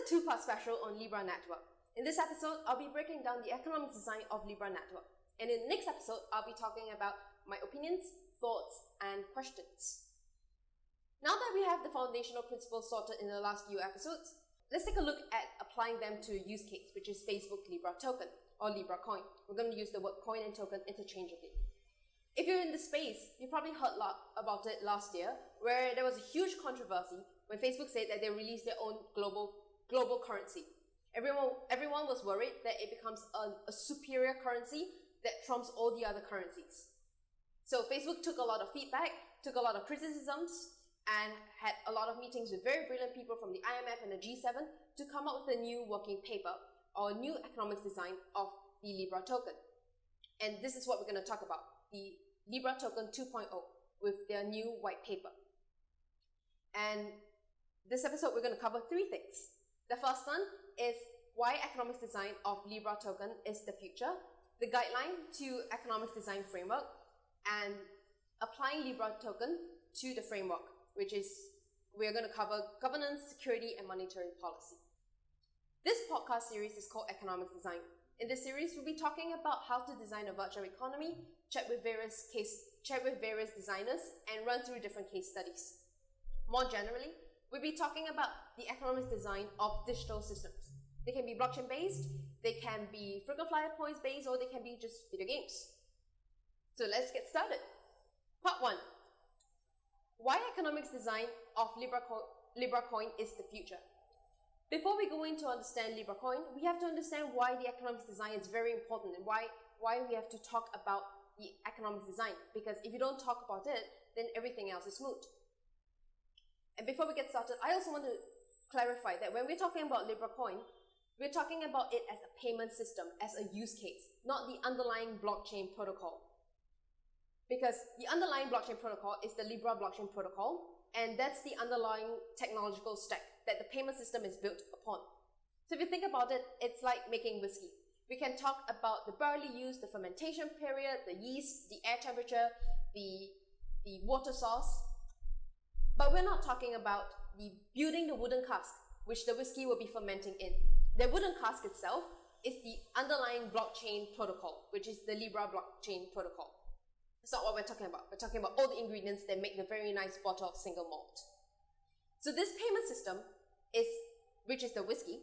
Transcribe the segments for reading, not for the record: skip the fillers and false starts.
a two-part special on Libra Network. In this episode, I'll be breaking down the economic design of Libra Network. And in the next episode, I'll be talking about my opinions, thoughts, and questions. Now that we have the foundational principles sorted in the last few episodes, let's take a look at applying them to a use case, which is Facebook Libra token or Libracoin. We're going to use the word coin and token interchangeably. If you're in the space, you probably heard a lot about it last year, where there was a huge controversy when Facebook said that they released their own global currency. Everyone was worried that it becomes a superior currency that trumps all the other currencies. So Facebook took a lot of feedback, took a lot of criticisms, and had a lot of meetings with very brilliant people from the IMF and the G7 to come up with a new working paper or a new economics design of the Libra token. And this is what we're going to talk about, the Libra token 2.0 with their new white paper. And this episode, we're going to cover three things. The first one is why economics design of Libra token is the future, the guideline to economics design framework, and applying Libra token to the framework, which is we're going to cover governance, security, and monetary policy. This podcast series is called Economics Design. In this series, we'll be talking about how to design a virtual economy, chat with various designers, and run through different case studies. More generally, we'll be talking about the economics design of digital systems. They can be blockchain-based, they can be frequent flyer points-based, or they can be just video games. So let's get started. Part 1. Why economics design of Libracoin is the future. Before we go into understand Libracoin, we have to understand why the economics design is very important and why we have to talk about the economics design. Because if you don't talk about it, then everything else is moot. And before we get started, I also want to clarify that when we're talking about Libracoin, we're talking about it as a payment system, as a use case, not the underlying blockchain protocol. Because the underlying blockchain protocol is the Libra blockchain protocol, and that's the underlying technological stack that the payment system is built upon. So if you think about it, it's like making whiskey. We can talk about the barley use, the fermentation period, the yeast, the air temperature, the water source, but we're not talking about building the wooden cask, which the whiskey will be fermenting in. The wooden cask itself is the underlying blockchain protocol, which is the Libra blockchain protocol. That's not what we're talking about. We're talking about all the ingredients that make the very nice bottle of single malt. So this payment system, which is the whiskey,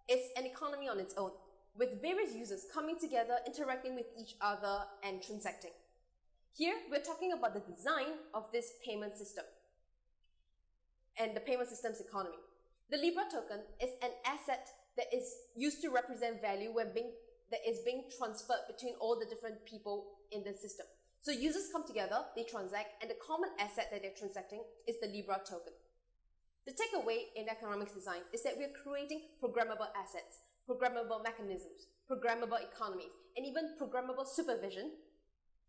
is an economy on its own, with various users coming together, interacting with each other, and transacting. Here, we're talking about the design of this payment system and the payment system's economy. The Libra token is an asset that is used to represent value that is being transferred between all the different people in the system. So users come together, they transact, and the common asset that they're transacting is the Libra token. The takeaway in economics design is that we're creating programmable assets, programmable mechanisms, programmable economies, and even programmable supervision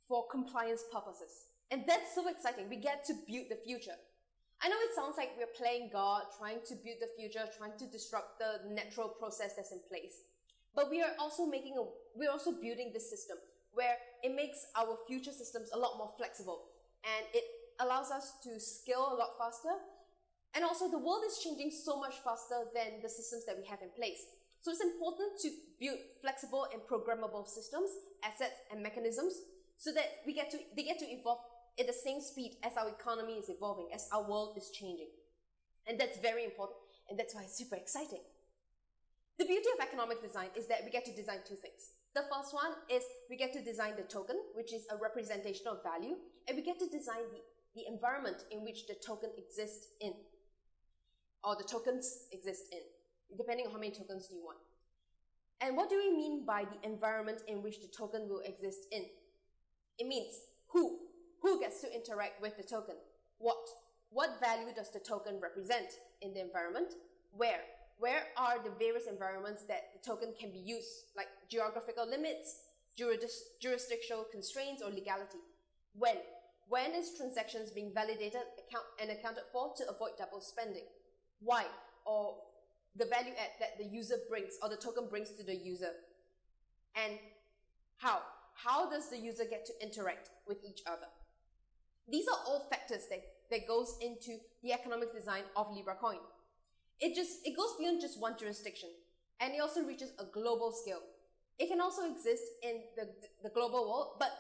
for compliance purposes. And that's so exciting. We get to build the future. I know it sounds like we're playing God, trying to build the future, trying to disrupt the natural process that's in place. But we are also building this system where it makes our future systems a lot more flexible, and it allows us to scale a lot faster. And also the world is changing so much faster than the systems that we have in place. So it's important to build flexible and programmable systems, assets, and mechanisms so that they get to evolve at the same speed as our economy is evolving, as our world is changing. And that's very important, and that's why it's super exciting. The beauty of economic design is that we get to design two things. The first one is we get to design the token, which is a representation of value, and we get to design the environment in which the token exists in, or the tokens exist in, depending on how many tokens do you want. And what do we mean by the environment in which the token will exist in? It means who gets to interact with the token? What value does the token represent in the environment? Where are the various environments that the token can be used, like geographical limits, jurisdictional constraints, or legality? When is transactions being validated and accounted for to avoid double spending? Why? Or the value add that the user brings or the token brings to the user? And how? How does the user get to interact with each other? These are all factors that goes into the economic design of Libracoin. It goes beyond just one jurisdiction, and it also reaches a global scale. It can also exist in the global world, but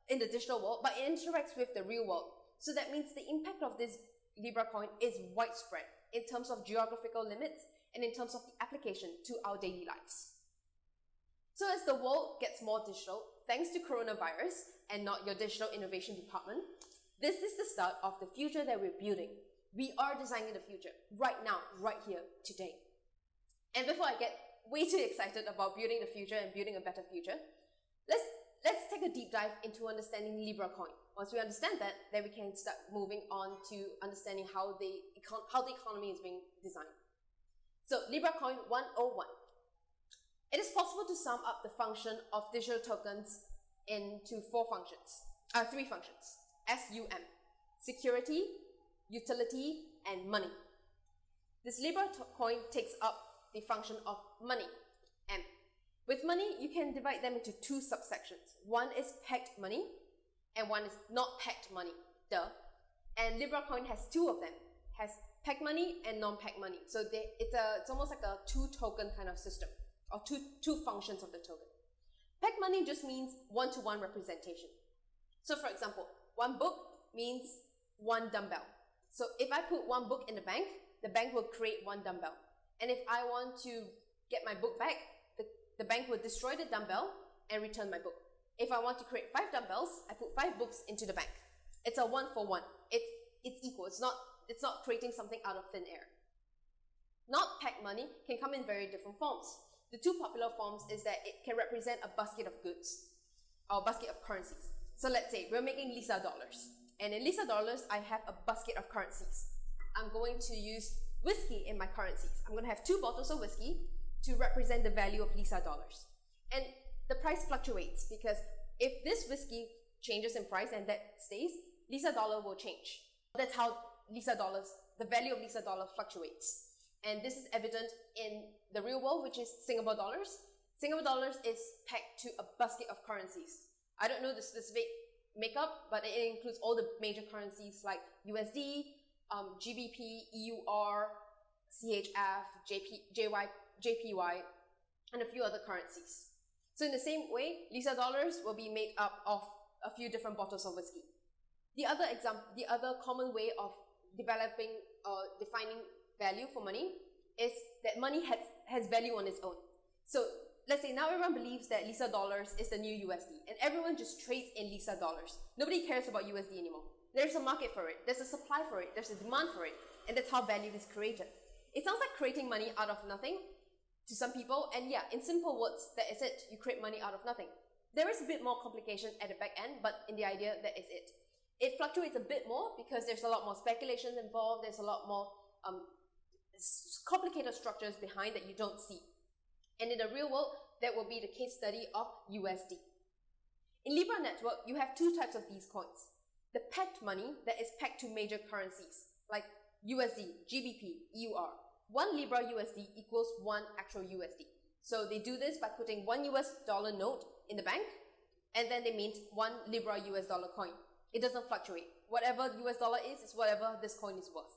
in the digital world, but it interacts with the real world. So that means the impact of this Libra coin is widespread in terms of geographical limits and in terms of the application to our daily lives. So as the world gets more digital, thanks to coronavirus and not your digital innovation department, this is the start of the future that we're building. We are designing the future right now, right here, today. And before I get way too excited about building the future and building a better future, let's take a deep dive into understanding Libracoin. Once we understand that, then we can start moving on to understanding how the economy is being designed. So Libracoin 101. It is possible to sum up the function of digital tokens into three functions. SUM: security, utility, and money. This Libracoin takes up the function of money, M. With money, you can divide them into two subsections. One is pegged money, and one is not pegged money, duh. And Libracoin has two of them, has pegged money and non-pegged money. So it's almost like a two-token kind of system, or two functions of the token. Pegged money just means one-to-one representation. So for example, one book means one dumbbell. So if I put one book in the bank will create one dumbbell. And if I want to get my book back, the bank will destroy the dumbbell and return my book. If I want to create 5 dumbbells, I put 5 books into the bank. It's a one-for-one. It's equal. It's not creating something out of thin air. Not pegged money can come in very different forms. The two popular forms is that it can represent a basket of goods or a basket of currencies. So let's say we're making Lisa dollars. And in Lisa dollars, I have a basket of currencies. I'm going to use whiskey in my currencies. I'm going to have 2 bottles of whiskey to represent the value of Lisa dollars. And the price fluctuates because if this whiskey changes in price and that stays, Lisa dollar will change. That's how the value of Lisa dollar fluctuates. And this is evident in the real world, which is Singapore dollars. Singapore dollars is pegged to a basket of currencies. I don't know the specific makeup, but it includes all the major currencies like USD, GBP, EUR, CHF, JPY, and a few other currencies. So in the same way, Lisa dollars will be made up of a few different bottles of whiskey. The other common way of developing or defining value for money is that money has value on its own. So let's say now everyone believes that Lisa dollars is the new USD and everyone just trades in Lisa dollars. Nobody cares about USD anymore. There's a market for it, there's a supply for it, there's a demand for it, and that's how value is created. It sounds like creating money out of nothing to some people, and yeah, in simple words, that is it. You create money out of nothing. There is a bit more complication at the back end, but in the idea, that is it. It fluctuates a bit more because there's a lot more speculation involved, there's a lot more complicated structures behind that you don't see. And in the real world, that will be the case study of USD. In Libra network, you have 2 types of these coins. The pegged money that is pegged to major currencies like USD, GBP, EUR. 1 Libra USD equals 1 actual USD. So they do this by putting 1 US dollar note in the bank, and then they mint 1 Libra US dollar coin. It doesn't fluctuate. Whatever US dollar is whatever this coin is worth.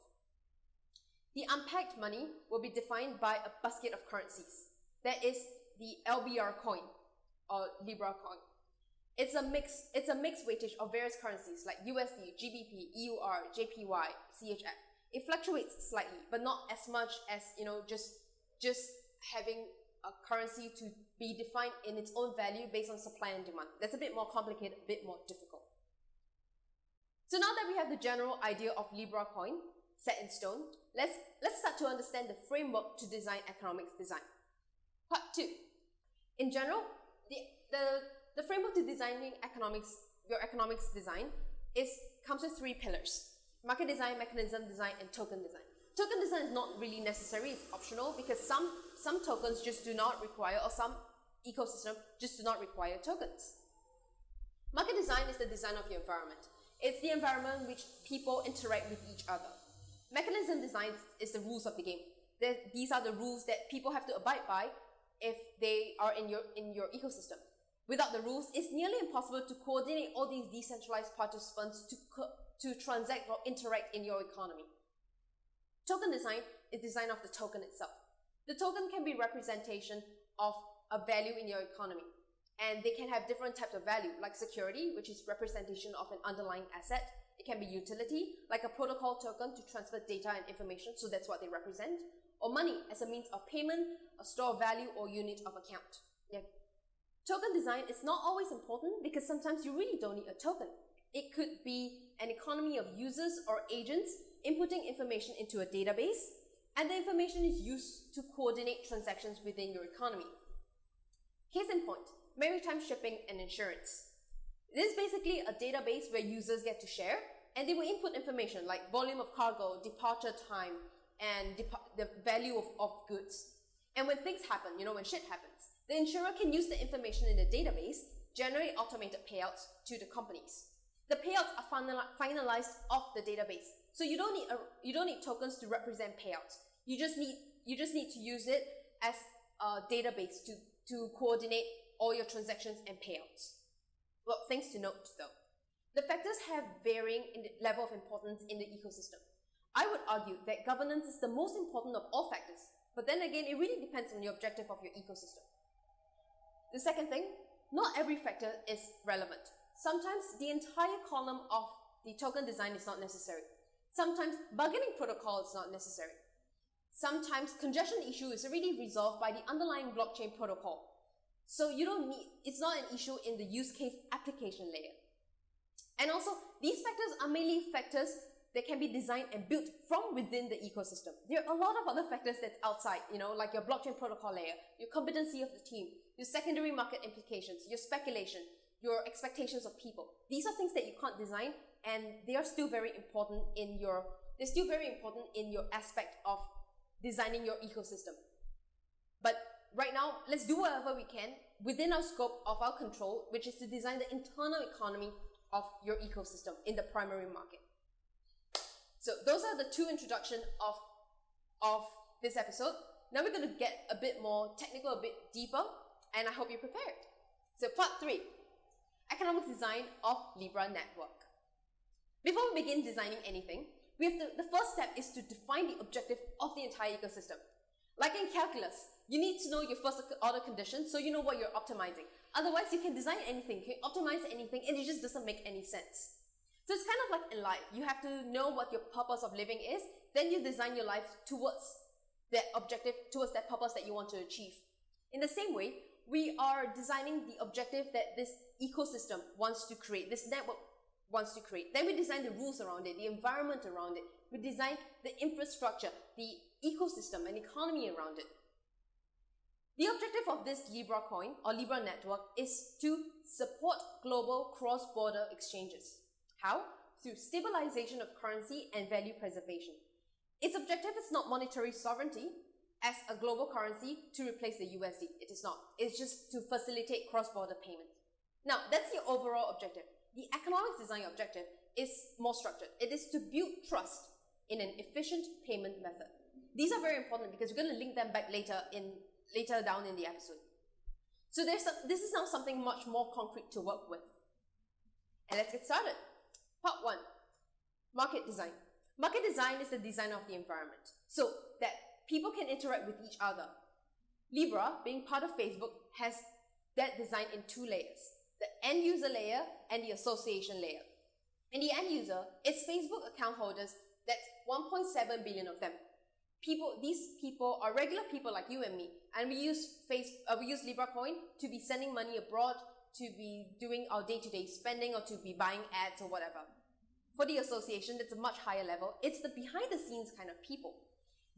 The unpegged money will be defined by a basket of currencies. That is the LBR coin or Libra coin. It's a mixed weightage of various currencies like USD, GBP, EUR, JPY, CHF. It fluctuates slightly, but not as much as, just having a currency to be defined in its own value based on supply and demand. That's a bit more complicated, a bit more difficult. So now that we have the general idea of Libra coin set in stone, let's start to understand the framework to design economics design. Part 2. In general, the framework to designing your economics design comes with 3 pillars: market design, mechanism design, and token design. Token design is not really necessary, it's optional because some tokens just do not require, or some ecosystem just do not require tokens. Market design is the design of your environment. It's the environment in which people interact with each other. Mechanism design is the rules of the game. These are the rules that people have to abide by if they are in your ecosystem. Without the rules, it's nearly impossible to coordinate all these decentralized participants to transact or interact in your economy. Token design is design of the token itself. The token can be representation of a value in your economy. And they can have different types of value, like security, which is representation of an underlying asset. It can be utility, like a protocol token to transfer data and information, so that's what they represent. Or money as a means of payment, a store of value, or unit of account. Yeah. Token design is not always important because sometimes you really don't need a token. It could be an economy of users or agents inputting information into a database, and the information is used to coordinate transactions within your economy. Case in point, maritime shipping and insurance. This is basically a database where users get to share, and they will input information like volume of cargo, departure time, and the value of goods. And when things happen, when shit happens, the insurer can use the information in the database, generate automated payouts to the companies. The payouts are finalized off the database, so you don't need tokens to represent payouts. You just need to use it as a database to coordinate all your transactions and payouts. Well, things to note though. The factors have varying in the level of importance in the ecosystem. I would argue that governance is the most important of all factors, but then again, it really depends on the objective of your ecosystem. The second thing, not every factor is relevant. Sometimes the entire column of the token design is not necessary. Sometimes bargaining protocol is not necessary. Sometimes congestion issue is already resolved by the underlying blockchain protocol. So it's not an issue in the use case application layer. And also, these factors are mainly factors that can be designed and built from within the ecosystem. There are a lot of other factors that's outside, like your blockchain protocol layer, your competency of the team, your secondary market implications, your speculation, your expectations of people. These are things that you can't design, and they are still very important in your aspect of designing your ecosystem. But right now, let's do whatever we can within our scope of our control, which is to design the internal economy of your ecosystem in the primary market. So those are the two introductions of this episode. Now we're going to get a bit more technical, a bit deeper, and I hope you're prepared. So part 3, economic design of Libra network. Before we begin designing anything, the first step is to define the objective of the entire ecosystem. Like in calculus, you need to know your first order conditions so you know what you're optimizing. Otherwise, you can design anything, you can optimize anything, and it just doesn't make any sense. So it's kind of like in life. You have to know what your purpose of living is, then you design your life towards that objective, towards that purpose that you want to achieve. In the same way, we are designing the objective that this ecosystem wants to create, this network wants to create. Then we design the rules around it, the environment around it. We design the infrastructure, the ecosystem and economy around it. The objective of this Libracoin or Libra network is to support global cross-border exchanges. How? Through stabilization of currency and value preservation. Its objective is not monetary sovereignty as a global currency to replace the USD. It is not. It's just to facilitate cross-border payment. Now, that's the overall objective. The economics design objective is more structured. It is to build trust in an efficient payment method. These are very important because we're going to link them back later down in the episode. So this is now something much more concrete to work with. And let's get started. Part 1, market design. Market design is the design of the environment so that people can interact with each other. Libra, being part of Facebook, has that design in 2 layers. The end user layer and the association layer. In the end user, it's Facebook account holders, that's 1.7 billion of them. These people are regular people like you and me, and we use Libracoin to be sending money abroad, to be doing our day-to-day spending, or to be buying ads or whatever. For the association, that's a much higher level. It's the behind-the-scenes kind of people.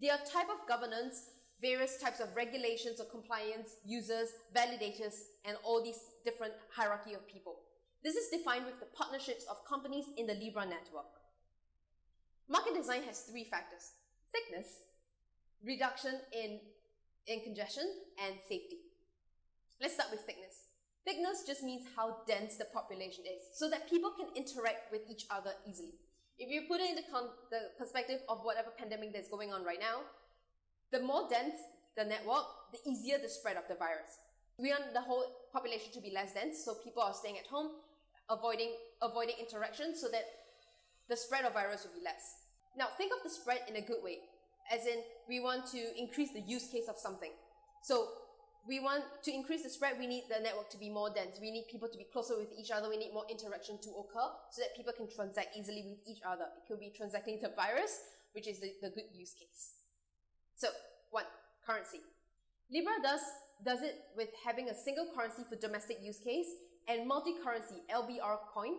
They are type of governance, various types of regulations or compliance, users, validators, and all these different hierarchy of people. This is defined with the partnerships of companies in the Libra network. Market design has 3 factors: thickness, reduction in congestion, and safety. Let's start with thickness. Thickness just means how dense the population is, so that people can interact with each other easily. If you put it in the perspective of whatever pandemic that's going on right now, the more dense the network, the easier the spread of the virus. We want the whole population to be less dense, so people are staying at home, avoiding interaction, so that the spread of virus will be less. Now, think of the spread in a good way. As in, we want to increase the use case of something. So we want to increase the spread, we need the network to be more dense. We need people to be closer with each other. We need more interaction to occur so that people can transact easily with each other. It could be transacting the virus, which is the good use case. So, 1. Currency. Libra does it with having a single currency for domestic use case and multi-currency LBR coin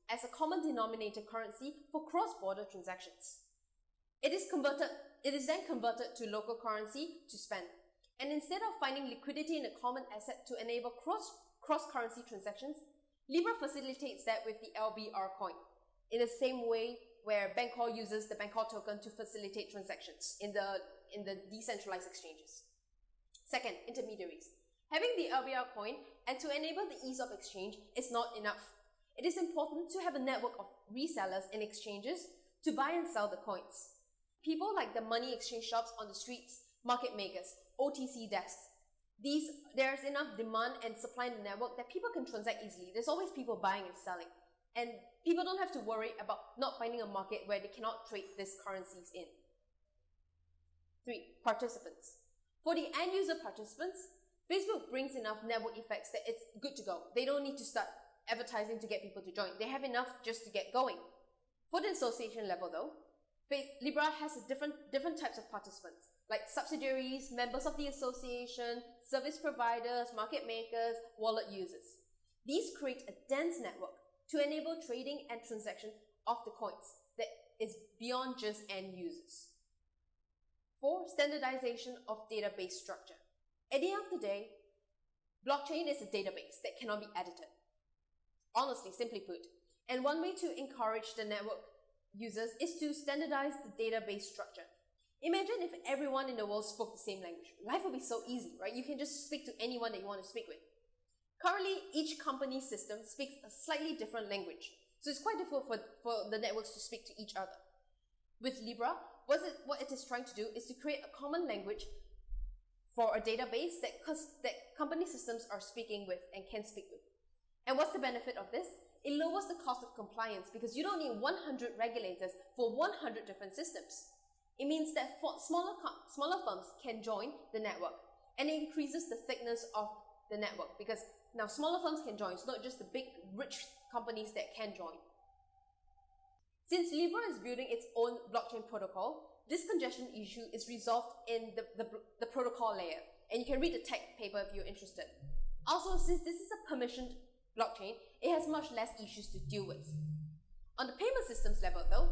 as a common denominator currency for cross-border transactions. It is then converted to local currency to spend. And instead of finding liquidity in a common asset to enable cross-currency transactions, Libra facilitates that with the LBR coin, in the same way where Bancor uses the Bancor token to facilitate transactions in the decentralized exchanges. Second, intermediaries. Having the LBR coin and to enable the ease of exchange is not enough. It is important to have a network of resellers and exchanges to buy and sell the coins. People like the money exchange shops on the streets, market makers, OTC desks. There's enough demand and supply in the network that people can transact easily. There's always people buying and selling. And people don't have to worry about not finding a market where they cannot trade these currencies in. 3. Participants. For the end user participants, Facebook brings enough network effects that it's good to go. They don't need to start advertising to get people to join. They have enough just to get going. For the association level though, Libra has different types of participants, like subsidiaries, members of the association, service providers, market makers, wallet users. These create a dense network to enable trading and transaction of the coins that is beyond just end users. 4. Standardization of database structure. At the end of the day, blockchain is a database that cannot be edited. Honestly, simply put. And one way to encourage the network users is to standardize the database structure. Imagine if everyone in the world spoke the same language. Life would be so easy, right? You can just speak to anyone that you want to speak with. Currently, each company's system speaks a slightly different language, so it's quite difficult for the networks to speak to each other. With Libra, what it is trying to do is to create a common language for a database that company systems are speaking with and can speak with. And what's the benefit of this? It lowers the cost of compliance because you don't need 100 regulators for 100 different systems. It means that smaller firms can join the network, and it increases the thickness of the network because now smaller firms can join. It's not just the big rich companies that can join. Since Libra is building its own blockchain protocol, this congestion issue is resolved in the protocol layer, and you can read the tech paper if you're interested. Also, since this is a permissioned blockchain, it has much less issues to deal with. On the payment systems level though,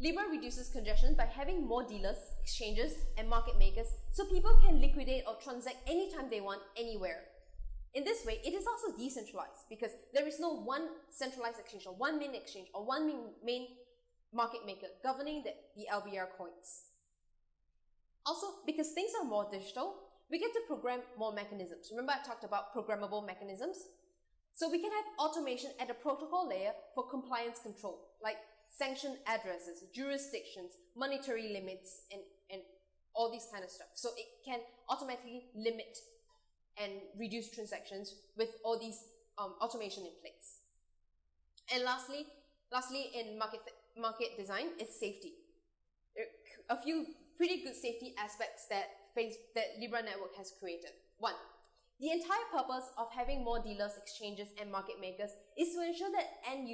Libra reduces congestion by having more dealers, exchanges, and market makers so people can liquidate or transact anytime they want, anywhere. In this way, it is also decentralized because there is no one centralized exchange or one main exchange or one main market maker governing the LBR coins. Also, because things are more digital, we get to program more mechanisms. Remember I talked about programmable mechanisms? So we can have automation at the protocol layer for compliance control, like sanction addresses, jurisdictions, monetary limits, and all these kind of stuff. So it can automatically limit and reduce transactions with all these automation in place. And lastly, in market design is safety. There are a few pretty good safety aspects that Libra Network has created. 1. The entire purpose of having more dealers, exchanges, and market makers is to ensure to the end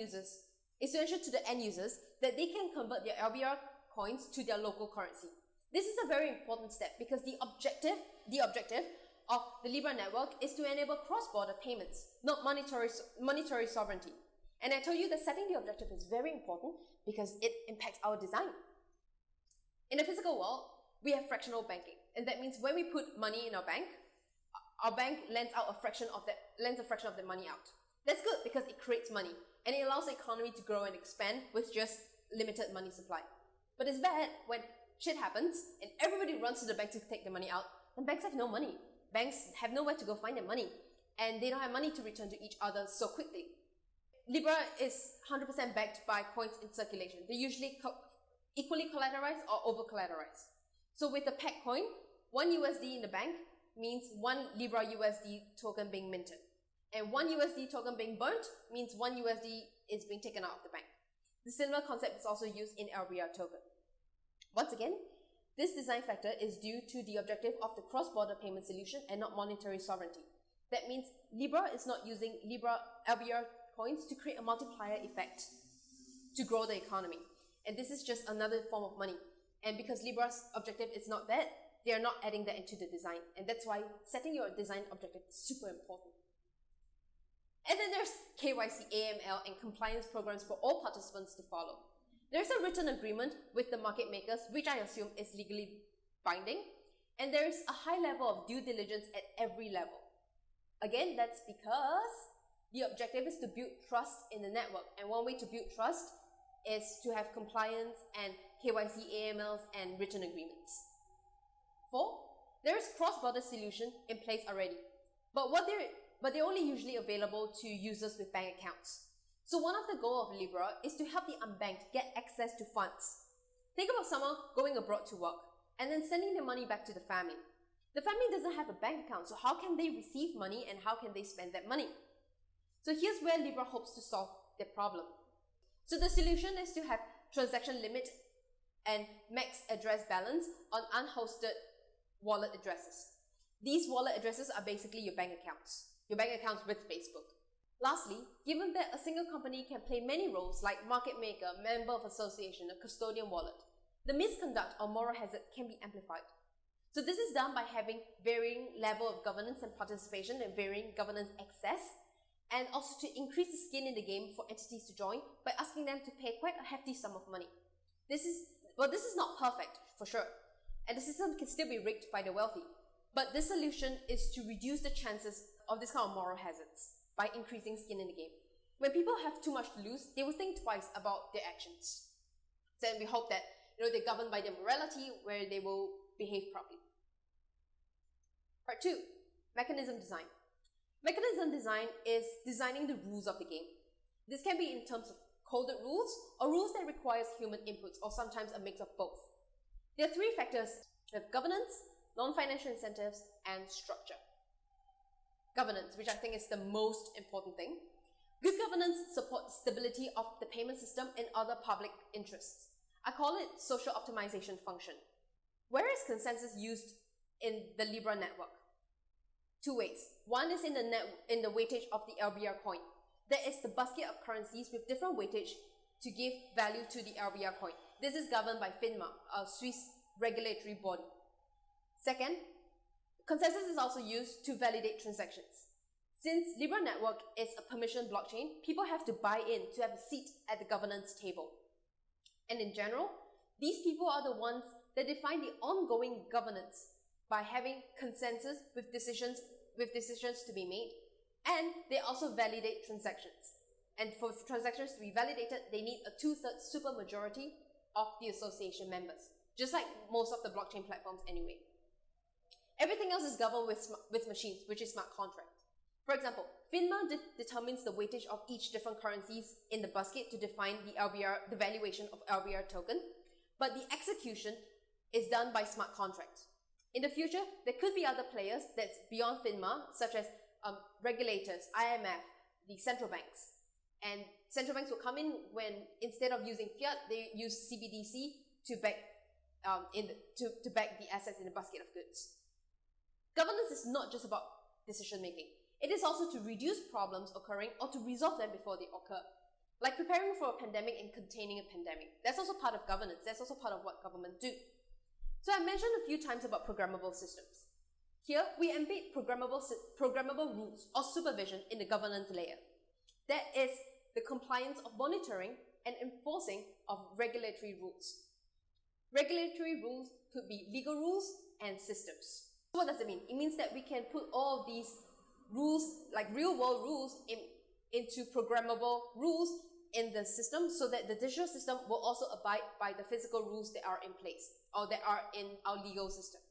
users that they can convert their LBR coins to their local currency. This is a very important step because the objective of the Libra network is to enable cross-border payments, not monetary sovereignty. And I told you that setting the objective is very important because it impacts our design. In the physical world, we have fractional banking, and that means when we put money in our bank lends a fraction of the money out. That's good because it creates money and it allows the economy to grow and expand with just limited money supply. But it's bad when shit happens and everybody runs to the bank to take the money out, and banks have no money. Banks have nowhere to go find their money, and they don't have money to return to each other so quickly. Libra is 100% backed by coins in circulation. They're usually equally collateralized or over-collateralized. So with the pegged coin, 1 USD in the bank means 1 Libra USD token being minted. And 1 USD token being burnt means 1 USD is being taken out of the bank. The similar concept is also used in LBR token. Once again, This design factor is due to the objective of the cross-border payment solution and not monetary sovereignty. That means Libra is not using Libra LBR coins to create a multiplier effect to grow the economy. And this is just another form of money. And because Libra's objective is not that, they are not adding that into the design. And that's why setting your design objective is super important. And then there's KYC, AML, and compliance programs for all participants to follow. There's a written agreement with the market makers, which I assume is legally binding. And there's a high level of due diligence at every level. Again, that's because the objective is to build trust in the network. And one way to build trust is to have compliance and KYC, AMLs, and written agreements. 4, there is cross-border solution in place already. But they're only usually available to users with bank accounts. So one of the goals of Libra is to help the unbanked get access to funds. Think about someone going abroad to work and then sending their money back to the family. The family doesn't have a bank account, so how can they receive money and how can they spend that money? So here's where Libra hopes to solve their problem. So the solution is to have transaction limit and max address balance on unhosted wallet addresses. These wallet addresses are basically your bank accounts with Facebook. Lastly, given that a single company can play many roles like market maker, member of association, a custodian wallet, the misconduct or moral hazard can be amplified. So this is done by having varying level of governance and participation and varying governance access, and also to increase the skin in the game for entities to join by asking them to pay quite a hefty sum of money. This is not perfect, for sure, and the system can still be rigged by the wealthy. But this solution is to reduce the chances of this kind of moral hazards by increasing skin in the game. When people have too much to lose, they will think twice about their actions. So we hope that they're governed by their morality, where they will behave properly. Part 2, mechanism design. Mechanism design is designing the rules of the game. This can be in terms of coded rules or rules that requires human inputs, or sometimes a mix of both. There are 3 factors: we have governance, non-financial incentives, and structure. Governance, which I think is the most important thing. Good governance supports stability of the payment system and other public interests. I call it social optimization function. Where is consensus used in the Libra network? 2 ways. One is in the weightage of the LBR coin. That is the basket of currencies with different weightage to give value to the LBR coin. This is governed by FINMA, a Swiss regulatory body. Second, consensus is also used to validate transactions. Since Libra network is a permission blockchain, people have to buy in to have a seat at the governance table. And in general, these people are the ones that define the ongoing governance by having consensus with decisions to be made, and they also validate transactions. And for transactions to be validated, they need a 2/3 supermajority of the association members, just like most of the blockchain platforms anyway. Everything else is governed with machines, which is smart contract. For example, FINMA determines the weightage of each different currencies in the basket to define the valuation of LBR token, but the execution is done by smart contracts. In the future, there could be other players that's beyond FINMA, such as regulators, IMF, the central banks. And central banks will come in when, instead of using fiat, they use CBDC to back the assets in the basket of goods. Governance is not just about decision making. It is also to reduce problems occurring or to resolve them before they occur. Like preparing for a pandemic and containing a pandemic. That's also part of governance. That's also part of what government do. So I mentioned a few times about programmable systems. Here, we embed programmable rules or supervision in the governance layer. That is the compliance of monitoring and enforcing of regulatory rules. Regulatory rules could be legal rules and systems. So what does it mean? It means that we can put all of these rules, like real-world rules, into programmable rules in the system, so that the digital system will also abide by the physical rules that are in place or that are in our legal system.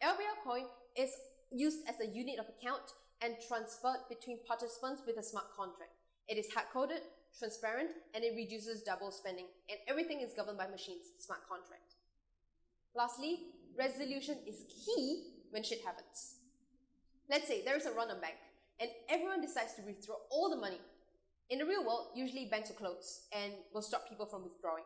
LBR coin is used as a unit of account and transferred between participants with a smart contract. It is hard-coded, transparent, and it reduces double spending, and everything is governed by machines, smart contract. Lastly, resolution is key when shit happens. Let's say there is a run on bank, and everyone decides to withdraw all the money. In the real world, usually banks will close and will stop people from withdrawing.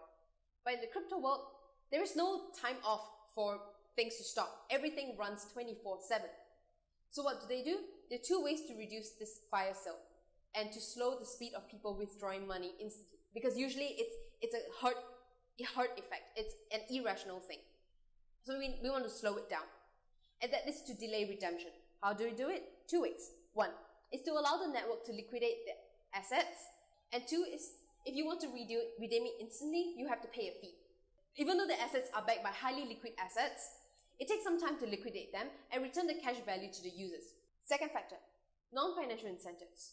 But in the crypto world, there is no time off for things to stop. Everything runs 24/7. So what do? There are two ways to reduce this fire sale and to slow the speed of people withdrawing money instantly. Because usually it's a herd effect. It's an irrational thing. So we want to slow it down. And that is to delay redemption. How do we do it? Two ways. One is to allow the network to liquidate the assets. And two is, if you want to redeem it instantly, you have to pay a fee. Even though the assets are backed by highly liquid assets, it takes some time to liquidate them and return the cash value to the users. Second factor, non-financial incentives.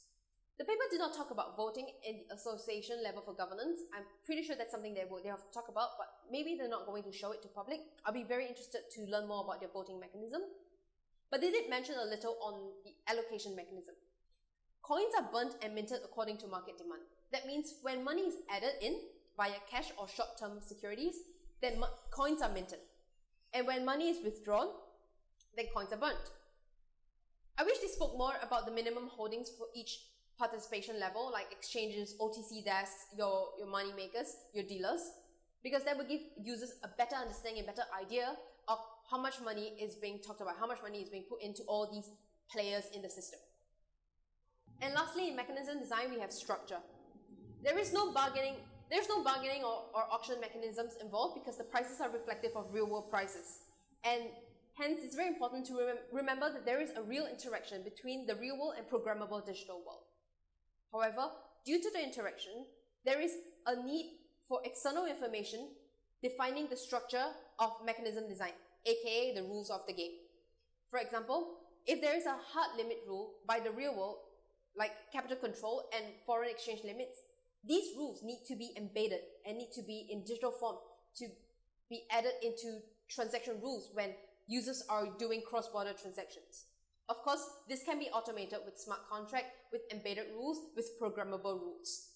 The paper did not talk about voting in the association level for governance. I'm pretty sure that's something they have to talk about, but maybe they're not going to show it to public. I'll be very interested to learn more about their voting mechanism. But they did mention a little on the allocation mechanism. Coins are burnt and minted according to market demand. That means when money is added in via cash or short-term securities, then coins are minted. And when money is withdrawn, then coins are burnt. I wish they spoke more about the minimum holdings for each participation level, like exchanges, OTC desks, your money makers, your dealers, because that would give users a better understanding and better idea of how much money is being talked about, how much money is being put into all these players in the system. And lastly, in mechanism design, we have structure. There is no bargaining or auction mechanisms involved because the prices are reflective of real-world prices. And hence, it's very important to remember that there is a real interaction between the real world and programmable digital world. However, due to the interaction, there is a need for external information defining the structure of mechanism design, aka the rules of the game. For example, if there is a hard limit rule by the real world, like capital control and foreign exchange limits, these rules need to be embedded and need to be in digital form to be added into transaction rules when users are doing cross-border transactions. Of course, this can be automated with smart contract, with embedded rules, with programmable rules.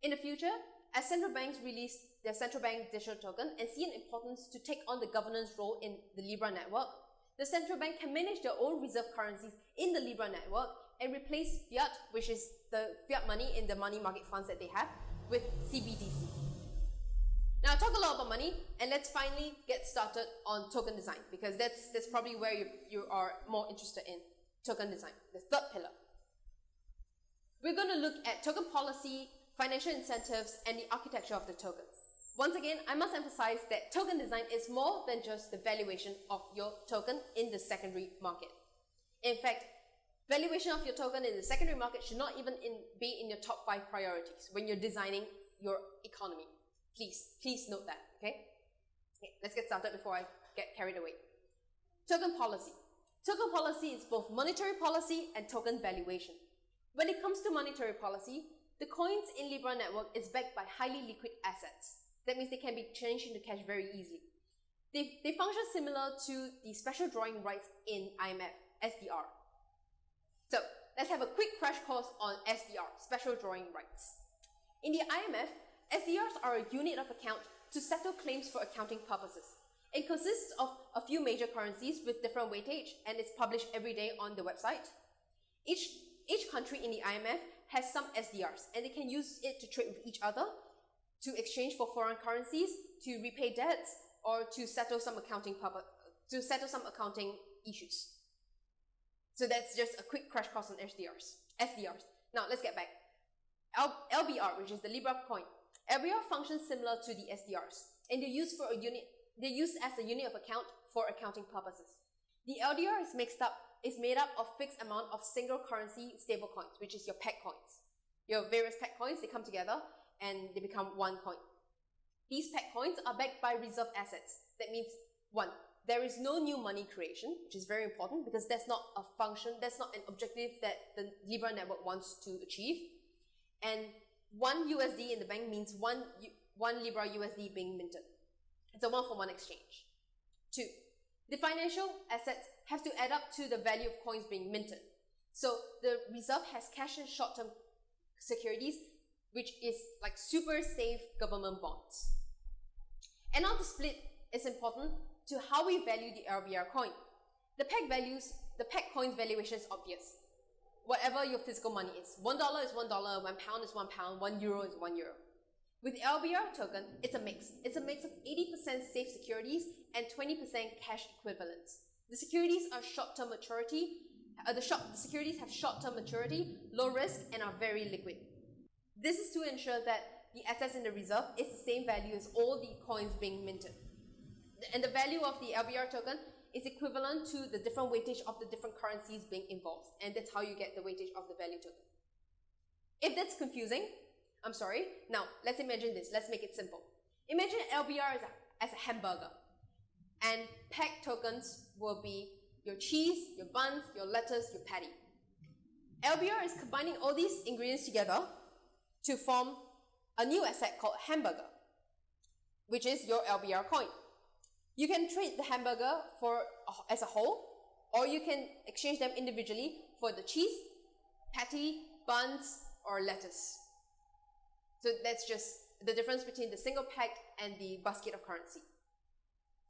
In the future, as central banks release their central bank digital token and see an importance to take on the governance role in the Libra network, the central bank can manage their own reserve currencies in the Libra network and replace fiat, which is the fiat money in the money market funds that they have, with CBDC. Now, I talk a lot about money, and let's finally get started on token design, because that's probably where you are more interested in, token design, the third pillar. We're going to look at token policy, financial incentives, and the architecture of the token. Once again, I must emphasize that token design is more than just the valuation of your token in the secondary market. In fact, valuation of your token in the secondary market should not even be in your top 5 priorities when you're designing your economy. Please note that, okay? Let's get started before I get carried away. Token policy. Token policy is both monetary policy and token valuation. When it comes to monetary policy, the coins in Libra network is backed by highly liquid assets. That means they can be changed into cash very easily. They function similar to the special drawing rights in IMF, SDR. So, let's have a quick crash course on SDR, special drawing rights. In the IMF, SDRs are a unit of account to settle claims for accounting purposes. It consists of a few major currencies with different weightage, and it's published every day on the website. Each country in the IMF has some SDRs, and they can use it to trade with each other, to exchange for foreign currencies, to repay debts, or to settle some accounting issues. So that's just a quick crash course on SDRs. Now let's get back. LBR, which is the Libracoin. LBR functions similar to the SDRs, and they're used as a unit of account for accounting purposes. The LDR is made up of fixed amount of single currency stable coins, which is your peg coins. Your various peg coins, they come together and they become one coin. These peg coins are backed by reserve assets. That means, 1, there is no new money creation, which is very important because that's not a function, that's not an objective that the Libra network wants to achieve. And 1 USD in the bank means one Libra USD being minted. It's a 1-for-1 exchange. 2, the financial assets have to add up to the value of coins being minted. So the reserve has cash and short-term securities, which is like super safe government bonds. And now the split is important to how we value the LBR coin. The peg coin's valuation is obvious. Whatever your physical money is. $1 is $1, £1 is £1, €1 is €1. With LBR token, it's a mix. It's a mix of 80% safe securities and 20% cash equivalents. The securities are short-term maturity. The securities have short-term maturity, low risk, and are very liquid. This is to ensure that the assets in the reserve is the same value as all the coins being minted. And the value of the LBR token is equivalent to the different weightage of the different currencies being involved. And that's how you get the weightage of the value token. If that's confusing, I'm sorry. Now, let's imagine this. Let's make it simple. Imagine LBR as a hamburger. And PEG tokens will be your cheese, your buns, your lettuce, your patty. LBR is combining all these ingredients together to form a new asset called hamburger, which is your LBR coin. You can trade the hamburger as a whole, or you can exchange them individually for the cheese, patty, buns, or lettuce. So that's just the difference between the single peg and the basket of currency.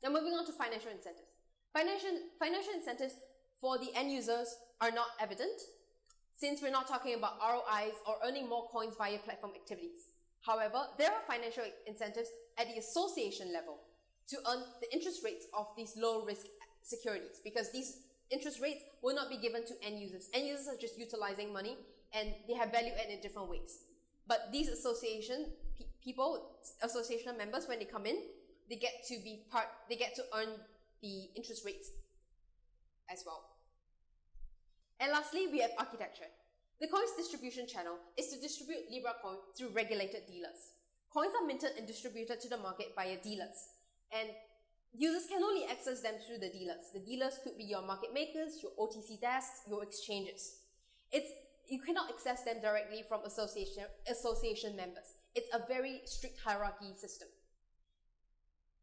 Now moving on to financial incentives. Financial incentives for the end users are not evident, since we're not talking about ROIs or earning more coins via platform activities. However, there are financial incentives at the association level to earn the interest rates of these low-risk securities, because these interest rates will not be given to end users. End users are just utilizing money, and they have value add in different ways. But these association members, when they come in, they get to earn the interest rates as well. And lastly, we have architecture. The coin's distribution channel is to distribute Libracoin through regulated dealers. Coins are minted and distributed to the market via dealers, and users can only access them through the dealers. The dealers could be your market makers, your OTC desks, your exchanges. You cannot access them directly from association members. It's a very strict hierarchy system.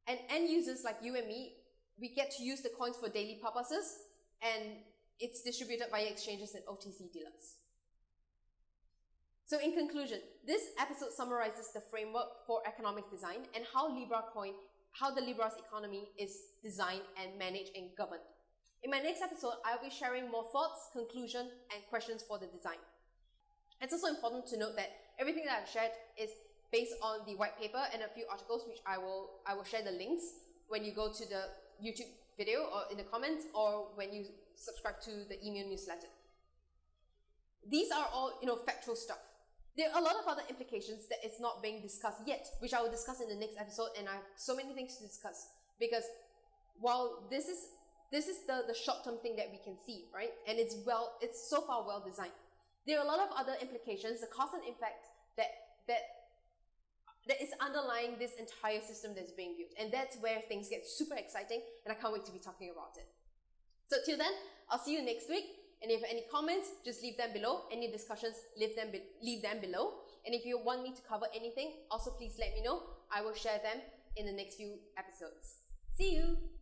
And end users like you and me, we get to use the coins for daily purposes, and it's distributed via exchanges and OTC dealers. So in conclusion, this episode summarizes the framework for economics design and how the Libra's economy is designed and managed and governed. In my next episode, I'll be sharing more thoughts, conclusion, and questions for the design. It's also important to note that everything that I've shared is based on the white paper and a few articles, which I will share the links when you go to the YouTube video or in the comments, or when you subscribe to the email newsletter. These are all, factual stuff. There are a lot of other implications that is not being discussed yet, which I will discuss in the next episode, and I have so many things to discuss, because while this is the short-term thing that we can see, right? And it's so far well designed. There are a lot of other implications, the cause and effect that is underlying this entire system that's being built. And that's where things get super exciting, and I can't wait to be talking about it. So till then, I'll see you next week. And if you have any comments, just leave them below. Any discussions, leave them below. And if you want me to cover anything, also please let me know. I will share them in the next few episodes. See you!